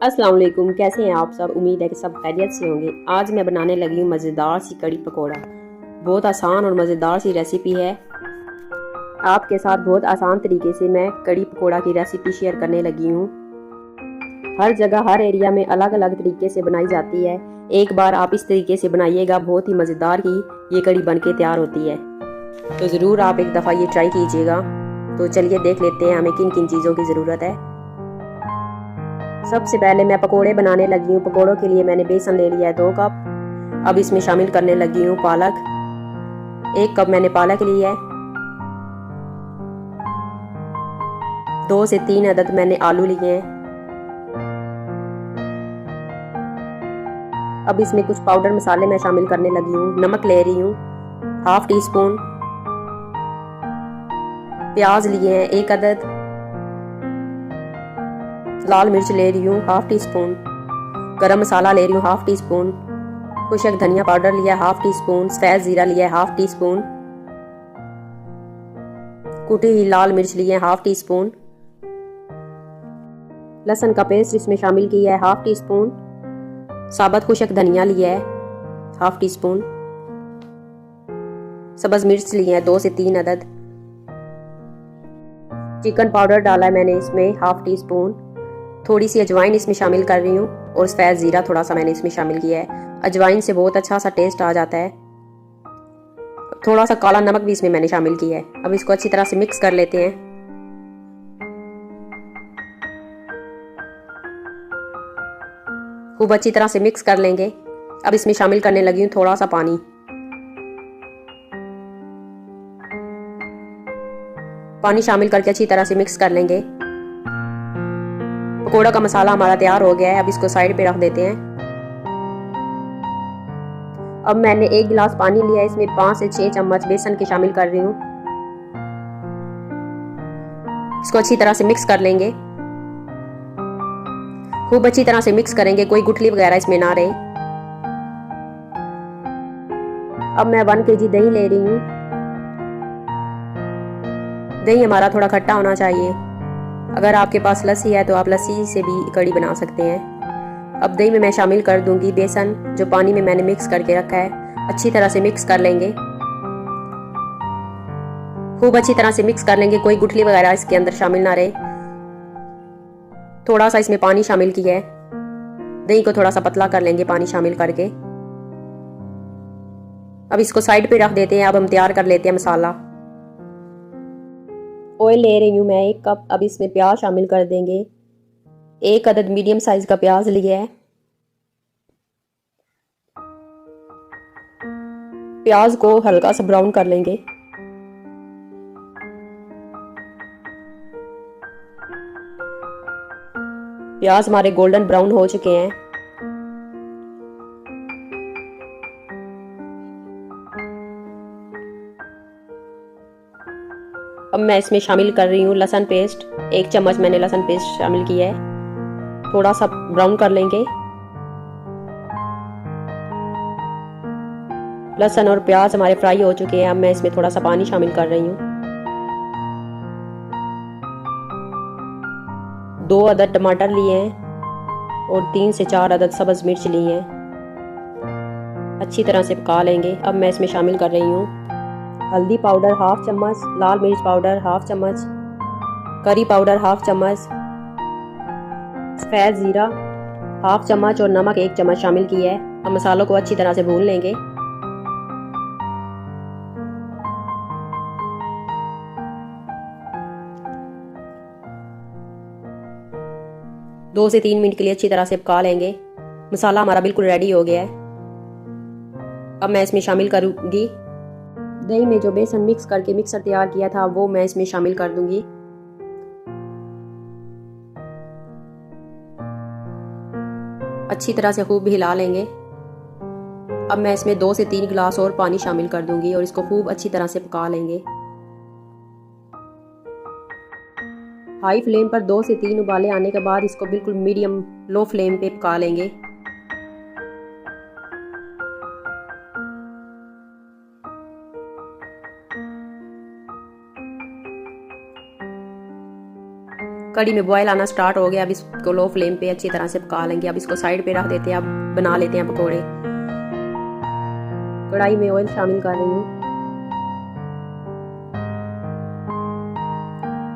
अस्सलाम वालेकुम। कैसे हैं आप सब? उम्मीद है कि सब खैरियत से होंगे। आज मैं बनाने लगी हूँ मज़ेदार सी कड़ी पकौड़ा। बहुत आसान और मज़ेदार सी रेसिपी है। आपके साथ बहुत आसान तरीके से मैं कड़ी पकौड़ा की रेसिपी शेयर करने लगी हूँ। हर जगह हर एरिया में अलग अलग तरीके से बनाई जाती है। एक बार आप इस तरीके से बनाइएगा, बहुत ही मज़ेदार ही ये कड़ी बन के तैयार होती है। तो ज़रूर आप एक दफ़ा ये ट्राई कीजिएगा। तो चलिए देख लेते हैं हमें किन किन चीज़ों की ज़रूरत है। सबसे पहले मैं पकोड़े बनाने लगी हूँ। पकोड़ों के लिए मैंने बेसन ले लिया है 2 कप। अब इसमें शामिल करने लगी हूँ पालक। 1 कप मैंने पालक लिया है। 2 से 3 अदद मैंने आलू लिए हैं। अब इसमें कुछ पाउडर मसाले मैं शामिल करने लगी हूँ। नमक ले रही हूँ ½ टी स्पून। प्याज लिए हैं 1 अदद। लाल मिर्च ले रही हूँ ½ टी स्पून। गरम मसाला ले रही हूँ ½ टी स्पून। खुशक धनिया पाउडर लिया ½ टी स्पून। सफेद जीरा लिया ½ टी स्पून। कुटी हुई लाल मिर्च लिए ½ टी स्पून। लहसुन का पेस्ट इसमें शामिल किया है ½ टी स्पून। साबुत खुशक धनिया लिया है ½ टी स्पून। सब्ज मिर्च लिए हैं 2 से 3 अदद। चिकन पाउडर डाला है मैंने इसमें ½ टी स्पून। थोड़ी सी अजवाइन इसमें शामिल कर रही हूँ और सफ़ेद ज़ीरा थोड़ा सा मैंने इसमें शामिल किया है। अजवाइन से बहुत अच्छा सा टेस्ट आ जाता है। थोड़ा सा काला नमक भी इसमें मैंने शामिल किया है। अब इसको अच्छी तरह से मिक्स कर लेते हैं। खूब अच्छी तरह से मिक्स कर लेंगे। अब इसमें शामिल करने लगी हूँ थोड़ा सा पानी। पानी शामिल करके अच्छी तरह से मिक्स कर लेंगे। पकोड़ा का मसाला हमारा तैयार हो गया है। अब इसको साइड पे रख देते हैं। अब मैंने 1 गिलास पानी लिया है। इसमें 5 से 6 चम्मच बेसन के शामिल कर रही हूँ। इसको अच्छी तरह से मिक्स कर लेंगे। खूब अच्छी तरह से मिक्स करेंगे, कोई गुठली वगैरह इसमें ना रहे। अब मैं 1 kg दही ले रही हूँ। दही हमारा थोड़ा खट्टा होना चाहिए। अगर आपके पास लस्सी है तो आप लस्सी से भी कड़ी बना सकते हैं। अब दही में मैं शामिल कर दूंगी बेसन, जो पानी में मैंने मिक्स करके रखा है। अच्छी तरह से मिक्स कर लेंगे। खूब अच्छी तरह से मिक्स कर लेंगे, कोई गुठली वगैरह इसके अंदर शामिल ना रहे। थोड़ा सा इसमें पानी शामिल किया है। दही को थोड़ा सा पतला कर लेंगे पानी शामिल करके। अब इसको साइड पे रख देते हैं। अब हम तैयार कर लेते हैं मसाला। ऑयल ले रही हूँ मैं 1 कप। अब इसमें प्याज शामिल कर देंगे। 1 अदद मीडियम साइज का प्याज लिया है। प्याज को हल्का सा ब्राउन कर लेंगे। प्याज हमारे गोल्डन ब्राउन हो चुके हैं। अब मैं इसमें शामिल कर रही हूँ लहसुन पेस्ट। 1 चम्मच मैंने लहसुन पेस्ट शामिल किया है। थोड़ा सा ब्राउन कर लेंगे। लहसुन और प्याज हमारे फ्राई हो चुके हैं। अब मैं इसमें थोड़ा सा पानी शामिल कर रही हूँ। 2 अदद टमाटर लिए हैं और 3 से 4 अदद सब्ज मिर्च लिए हैं। अच्छी तरह से पका लेंगे। अब मैं इसमें शामिल कर रही हूँ हल्दी पाउडर ½ चम्मच, लाल मिर्च पाउडर ½ चम्मच, करी पाउडर ½ चम्मच, सफ़ेद ज़ीरा ½ चम्मच और नमक 1 चम्मच शामिल किया है। अब मसालों को अच्छी तरह से भून लेंगे। दो से 3 मिनट के लिए अच्छी तरह से पका लेंगे। मसाला हमारा बिल्कुल रेडी हो गया है। अब मैं इसमें शामिल करूँगी दही में जो बेसन मिक्स करके मिक्सर तैयार किया था, वो मैं इसमें शामिल कर दूंगी। अच्छी तरह से खूब हिला लेंगे। अब मैं इसमें 2 से 3 गिलास और पानी शामिल कर दूंगी और इसको खूब अच्छी तरह से पका लेंगे। हाई फ्लेम पर 2 से 3 उबाले आने के बाद इसको बिल्कुल मीडियम लो फ्लेम पे पका लेंगे। कड़ी में बॉयल आना स्टार्ट हो गया। अब इसको लो फ्लेम पे अच्छी तरह से पका लेंगे। अब इसको साइड पे रख देते हैं। अब बना लेते हैं पकोड़े। कढ़ाई में ऑयल शामिल कर रही हूँ।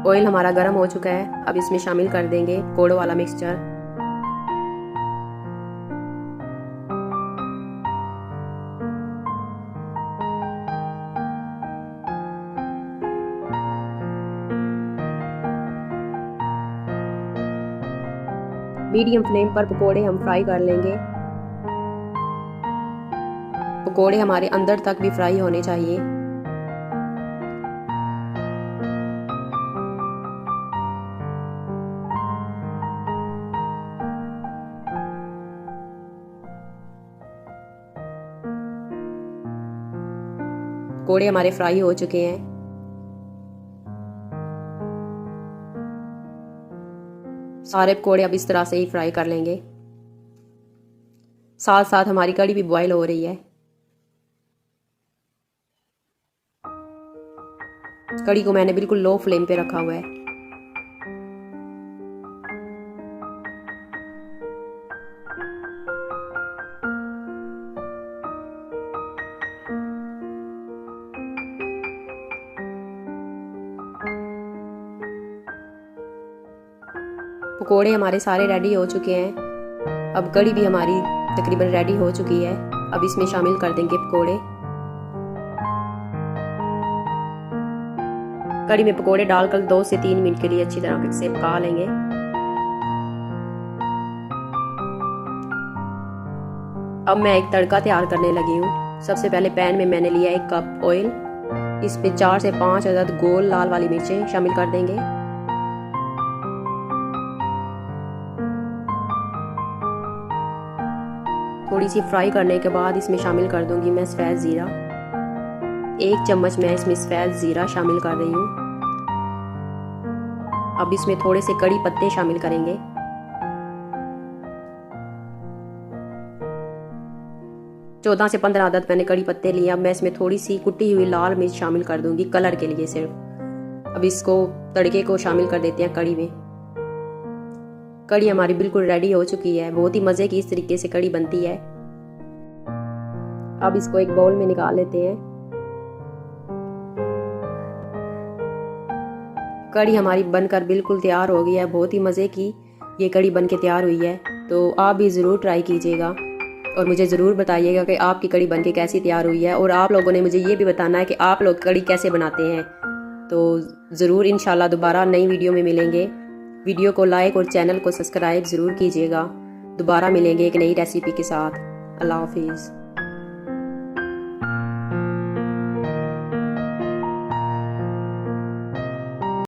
ऑयल हमारा गर्म हो चुका है। अब इसमें शामिल कर देंगे पकोड़ों वाला मिक्सचर। मीडियम फ्लेम पर पकोड़े हम फ्राई कर लेंगे। पकोड़े हमारे अंदर तक भी फ्राई होने चाहिए। पकोड़े हमारे फ्राई हो चुके हैं। सारे पकोड़े अब इस तरह से ही फ्राई कर लेंगे। साथ साथ हमारी कड़ी भी बॉईल हो रही है। कड़ी को मैंने बिल्कुल लो फ्लेम पे रखा हुआ है। पकोड़े हमारे सारे रेडी हो चुके हैं। अब कड़ी भी हमारी तकरीबन रेडी हो चुकी है। अब इसमें शामिल कर देंगे पकोड़े। कड़ी में पकोड़े डालकर 2 से 3 मिनट के लिए अच्छी तरह से पका लेंगे। अब मैं एक तड़का तैयार करने लगी हूँ। सबसे पहले पैन में मैंने लिया 1 कप ऑयल। इस पे 4 से 5 अदद गोल लाल वाली मिर्चें शामिल कर देंगे। थोड़ी सी फ्राई करने के बाद इसमें शामिल कर दूंगी मैं सफ़ेद ज़ीरा। 1 चम्मच मैं इसमें सफ़ेद ज़ीरा शामिल कर रही हूँ। अब इसमें थोड़े से कड़ी पत्ते शामिल करेंगे। चौदह से 15 अदद मैंने कड़ी पत्ते लिए। अब मैं इसमें थोड़ी सी कुटी हुई लाल मिर्च शामिल कर दूंगी कलर के लिए सिर्फ। अब इसको तड़के को शामिल कर देते हैं कड़ी में। कड़ी हमारी बिल्कुल रेडी हो चुकी है। बहुत ही मज़े की इस तरीके से कड़ी बनती है। अब इसको एक बाउल में निकाल लेते हैं। कड़ी हमारी बनकर बिल्कुल तैयार हो गई है। बहुत ही मज़े की ये कड़ी बन के तैयार हुई है। तो आप भी ज़रूर ट्राई कीजिएगा और मुझे ज़रूर बताइएगा कि आपकी कड़ी बन के कैसी तैयार हुई है। और आप लोगों ने मुझे ये भी बताना है कि आप लोग कड़ी कैसे बनाते हैं। तो ज़रूर इंशाल्लाह दोबारा नई वीडियो में मिलेंगे। वीडियो को लाइक और चैनल को सब्सक्राइब ज़रूर कीजिएगा। दोबारा मिलेंगे एक नई रेसिपी के साथ। अल्लाह हाफिज़।